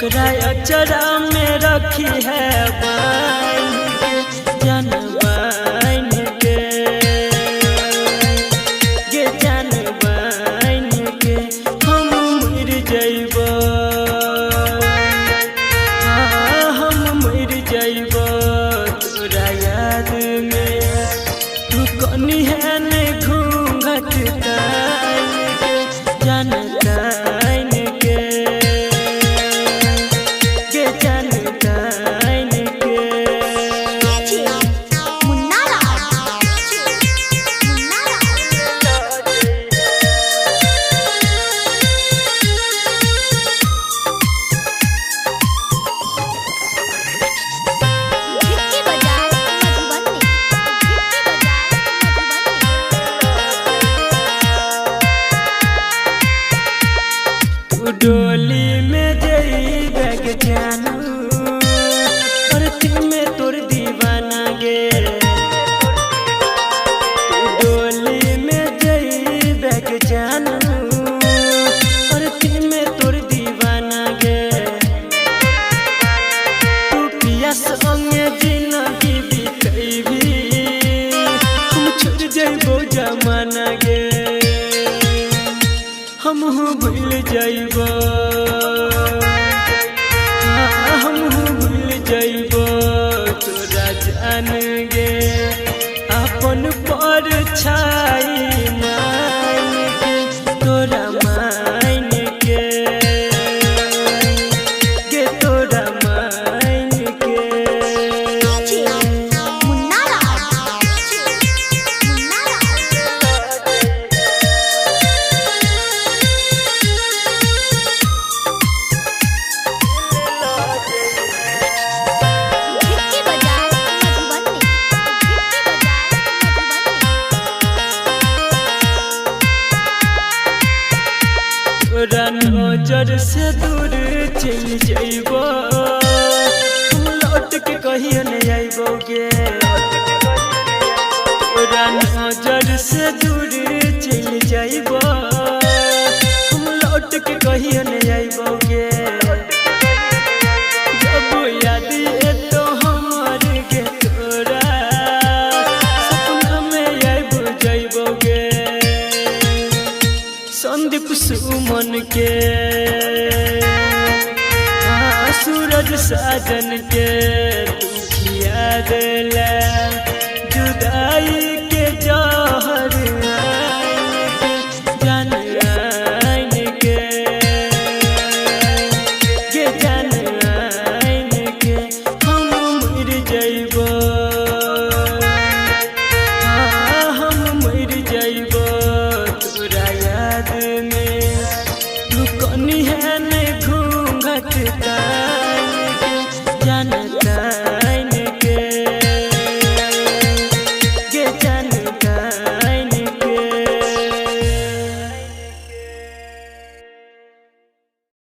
ओकरा अचरा में रखी है बाइन के जान बाइन के गे जान बाइन के हम मर जइबो हम मर जइबो तोरा याद में तू कनी है ने घूंघट तान के जान तान के गे जान तान के मुन्ना गिट्टी बाजार मधुबनी तू डोली में जइबे गे जानू परती में तोर दीवाना गे तू डोली में जइबे गे जानू परती में तोर दीवाना गे तू पिया संगे जिंदगी बितैबी हम छोड़ जइबो जमाना गे हम भूल जइबो हम भूल जइबो तोरा जान गे अपन पर छाई मान के तोरा मान के गे तोरा मान के मुन्ना गिट्टी बाजार मधुबनी तोरा नजर से दूर चल जइबो हम लौट के कहियो नहीं आइबो गे तोरा नजर से दूर चल जइबो हम लौट के कहियो नहीं आइबो गे जब याद एतो हमर गे तोरा सपना में आइबो जइबो गे संदीप सुमन के सूरज साजन के तू खिया देला जुदाई